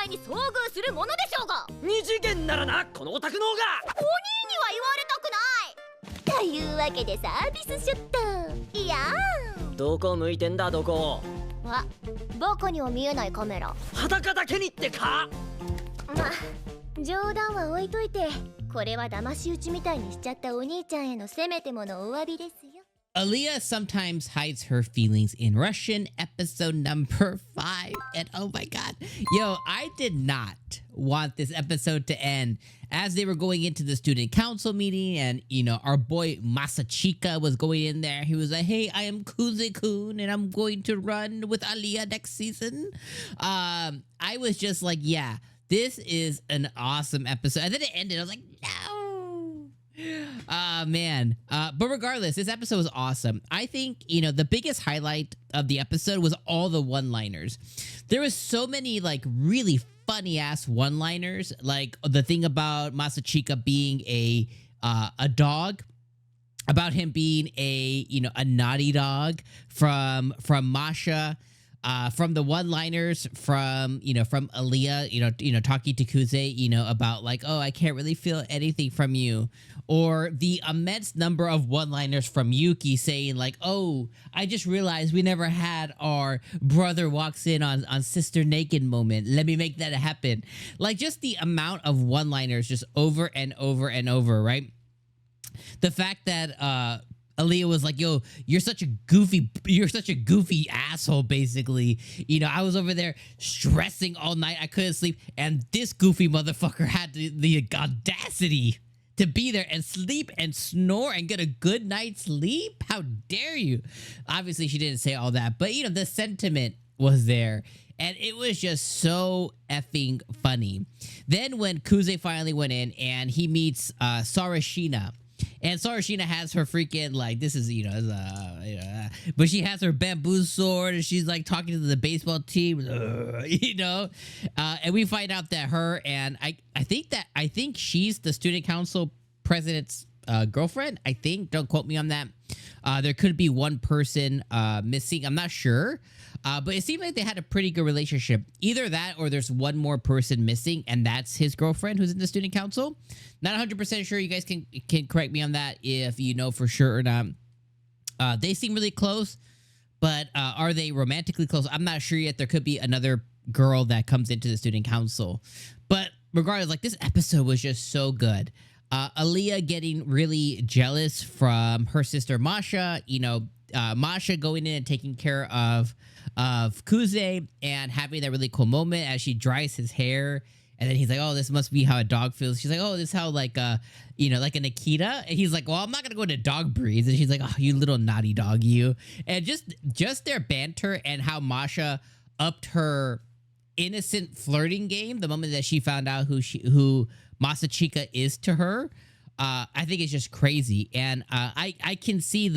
に遭遇するものでしょうが。二次元ならな、このオタクの方が。お兄には言われたくない。というわけでサービスショット。いやー。どこ向いてんだどこ。あ、バカには見えないカメラ。裸だけにってか。ま、冗談は置いといて、これは騙し討ちみたいにしちゃったお兄ちゃんへのせめてものお詫びですよ。Alya sometimes hides her feelings in Russian, episode number 5. And oh my god, yo, I did not want this episode to end. As they were going into the student council meeting, and you know, our boy Masachika was going in there. He was like, hey, I am Kuze-kun and I'm going to run with Alya next season. I was just like, yeah, this is an awesome episode. And then it ended. I was like, no. Man. But regardless, this episode was awesome. I think, you know, the biggest highlight of the episode was all the one-liners. There was so many, like, really funny-ass one-liners. Like, the thing about Masachika being a dog. About him being a, you know, a naughty dog from Masha. From the one-liners from, you know, from Alya, you know, talking to Kuze, you know, about like, oh, I can't really feel anything from you. Or the immense number of one-liners from Yuki saying like, oh, I just realized we never had our brother walks in on sister naked moment. Let me make that happen. Like just the amount of one-liners just over and over and over, right? The fact that, Alya was like, yo, you're such a goofy asshole, basically. You know, I was over there stressing all night. I couldn't sleep. And this goofy motherfucker had the audacity to be there and sleep and snore and get a good night's sleep. How dare you? Obviously, she didn't say all that. But, you know, the sentiment was there. And it was just so effing funny. Then when Kuze finally went in and he meets Sarashina. And Sarashina has her freaking, like, this is, you know, but she has her bamboo sword and she's like talking to the baseball team, you know, and we find out that her and I think she's the student council president's girlfriend. I think, don't quote me on that. There could be one person missing. I'm not sure. But it seemed like they had a pretty good relationship. Either that or there's one more person missing, and that's his girlfriend who's in the student council. Not 100% sure. You guys can correct me on that if you know for sure or not. They seem really close, but are they romantically close? I'm not sure yet. There could be another girl that comes into the student council. But regardless, like this episode was just so good. Alya getting really jealous from her sister Masha. You know, Masha going in and taking care of Kuze and having that really cool moment as she dries his hair. And then he's like, oh, this must be how a dog feels. She's like, oh, this is how like, you know, like an Akita. And he's like, well, I'm not going to go into dog breeds. And she's like, oh, you little naughty dog, you. And just their banter and how Masha upped her innocent flirting game the moment that she found out who Masachika is to her. I think it's just crazy. And I can see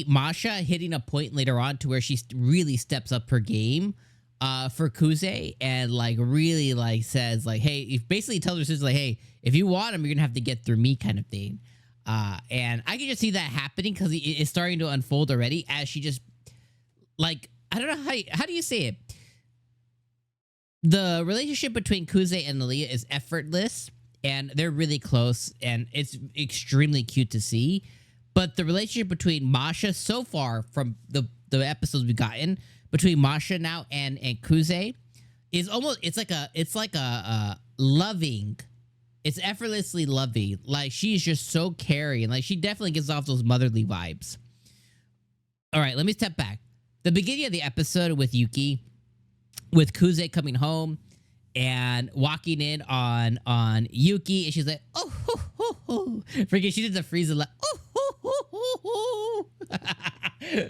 Masha hitting a point later on to where she really steps up her game for Kuze and like really like says like, hey, if basically tells her sister like, hey, if you want him, you're gonna have to get through me kind of thing. And I can just see that happening because it's starting to unfold already as she just like, I don't know how do you say it? The relationship between Kuze and Alya is effortless and they're really close and it's extremely cute to see. But the relationship between Masha so far from the episodes we've gotten between Masha now and Kuze is almost it's like a loving. It's effortlessly loving. Like she's just so caring. Like she definitely gives off those motherly vibes. All right, let me step back. The beginning of the episode with Yuki, with Kuze coming home and walking in on Yuki, and she's like, oh, ho, ho, ho. Freaking, she did the freeze like, oh, ho, ho, ho, ho.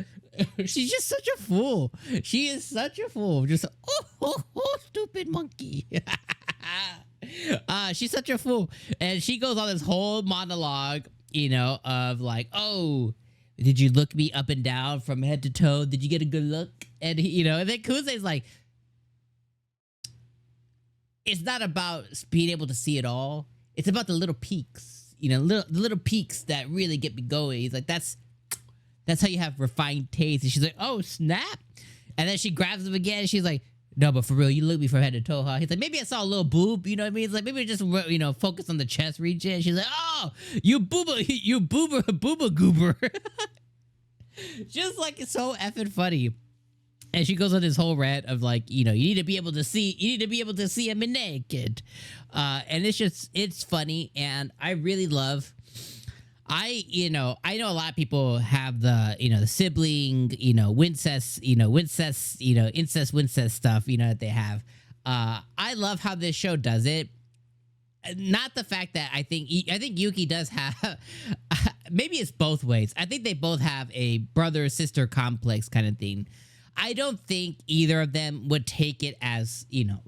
She's just such a fool. She is such a fool. Just, oh, ho, ho, stupid monkey. She's such a fool. And she goes on this whole monologue, you know, of like, oh, did you look me up and down from head to toe? Did you get a good look? And, you know, and then Kuze's like, it's not about being able to see it all. It's about the little peaks, you know, the little peaks that really get me going. He's like, that's how you have refined taste. And she's like, oh, snap. And then she grabs him again. And she's like, No, but for real, you look me from head to toe, huh? He's like, maybe I saw a little boob, you know what I mean? It's like, maybe just, you know, focus on the chest region. She's like, oh, you booba goober. Just like, it's so effing funny. And she goes on this whole rant of like, you know, you need to be able to see him naked. And it's funny. And I really love, I know a lot of people have the, you know, the sibling, you know, incest wincest stuff, you know, that they have. I love how this show does it. Not the fact that I think Yuki does have, maybe it's both ways. I think they both have a brother-sister complex kind of thing. I don't think either of them would take it as, you know,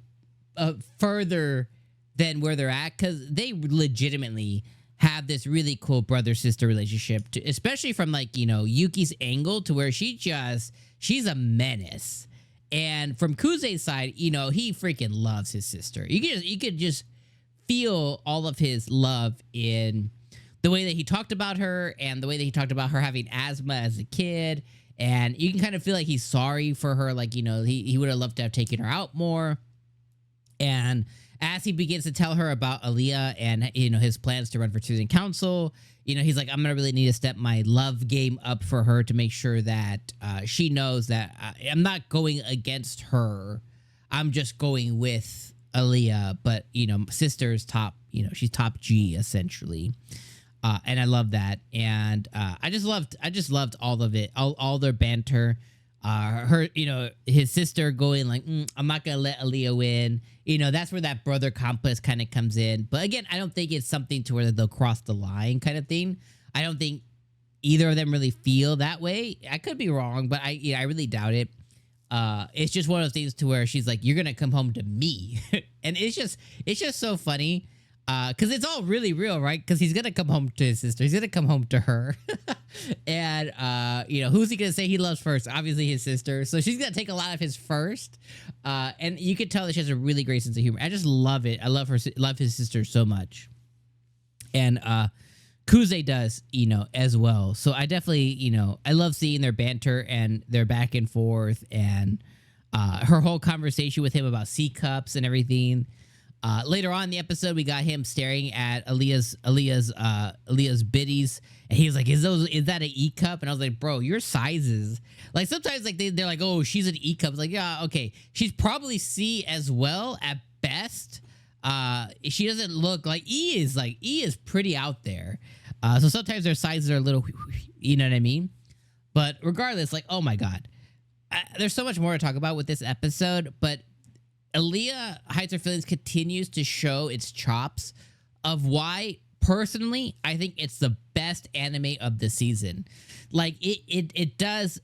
further than where they're at, because they legitimately have this really cool brother-sister relationship, especially from, like, you know, Yuki's angle, to where she's a menace. And from Kuze's side, you know, he freaking loves his sister. You could just feel all of his love in the way that he talked about her, and the way that he talked about her having asthma as a kid. And you can kind of feel like he's sorry for her. Like, you know, he would have loved to have taken her out more. And as he begins to tell her about Alya and, you know, his plans to run for student council, you know, he's like, I'm going to really need to step my love game up for her to make sure that she knows that I'm not going against her. I'm just going with Alya. But, you know, sister's top, you know, she's top G, essentially. And I love that. And I just loved all of it, all their banter. Her, you know, his sister going like, I'm not going to let Alya win. You know, that's where that brother complex kind of comes in. But again, I don't think it's something to where they'll cross the line kind of thing. I don't think either of them really feel that way. I could be wrong, but I really doubt it. It's just one of those things to where she's like, you're going to come home to me. And it's just so funny. Because it's all really real, right? Because he's going to come home to his sister. He's going to come home to her. And, you know, who's he going to say he loves first? Obviously his sister. So she's going to take a lot of his first. And you can tell that she has a really great sense of humor. I just love it. I love his sister so much. And Kuze does, you know, as well. So I definitely, you know, I love seeing their banter and their back and forth. And her whole conversation with him about C cups and everything. Later on in the episode, we got him staring at Alya's biddies, and he was like, "Is that an E cup?" And I was like, "Bro, your sizes." Like sometimes, like they're like, "Oh, she's an E cup." It's like, yeah, okay, she's probably C as well at best. She doesn't look like E is. Like E is pretty out there. So sometimes their sizes are a little, you know what I mean? But regardless, like, oh my god, there's so much more to talk about with this episode, but Alya Hides Her Feelings continues to show its chops of why, personally, I think it's the best anime of the season. Like, it does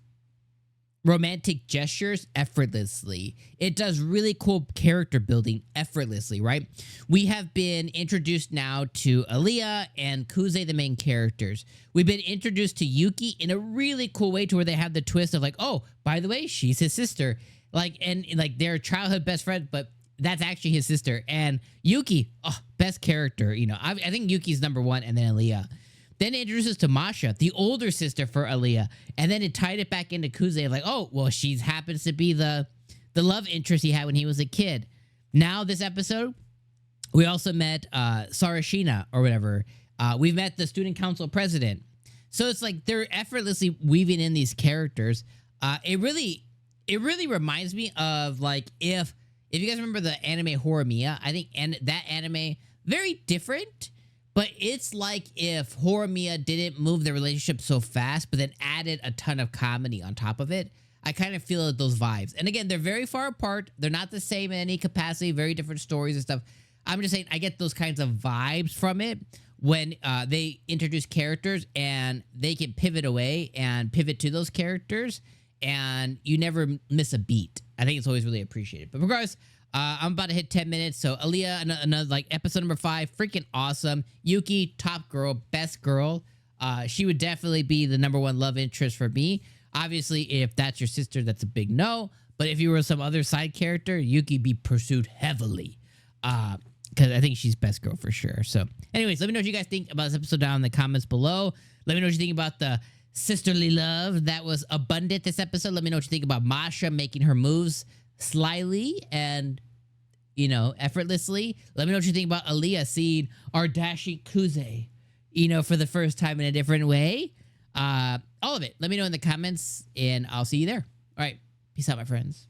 romantic gestures effortlessly. It does really cool character building effortlessly, right? We have been introduced now to Alya and Kuze, the main characters. We've been introduced to Yuki in a really cool way, to where they have the twist of like, oh, by the way, she's his sister. Like, and like their childhood best friend, but that's actually his sister. And Yuki, oh, best character. You know, I think Yuki's number one, and then Alya. Then it introduces us to Masha, the older sister for Alya. And then it tied it back into Kuze, like, oh, well, she happens to be the love interest he had when he was a kid. Now, this episode, we also met Sarashina or whatever. We met the student council president. So it's like they're effortlessly weaving in these characters. It really reminds me of, like, if you guys remember the anime Horimiya, I think, and that anime, very different, but it's like if Horimiya didn't move the relationship so fast, but then added a ton of comedy on top of it. I kind of feel those vibes. And again, they're very far apart. They're not the same in any capacity, very different stories and stuff. I'm just saying I get those kinds of vibes from it when they introduce characters and they can pivot away and pivot to those characters, and you never miss a beat. I think it's always really appreciated. But regardless, I'm about to hit 10 minutes. So Alya, another like episode number 5, freaking awesome. Yuki, top girl, best girl. She would definitely be the number one love interest for me. Obviously, if that's your sister, that's a big no. But if you were some other side character, Yuki be pursued heavily. Because I think she's best girl for sure. So anyways, let me know what you guys think about this episode down in the comments below. Let me know what you think about the sisterly love that was abundant this episode. Let me know what you think about Masha making her moves slyly and, you know, effortlessly. Let me know what you think about Alya seeing our dashing Kuze, you know, for the first time in a different way. All of it. Let me know in the comments, and I'll see you there. All right. Peace out, my friends.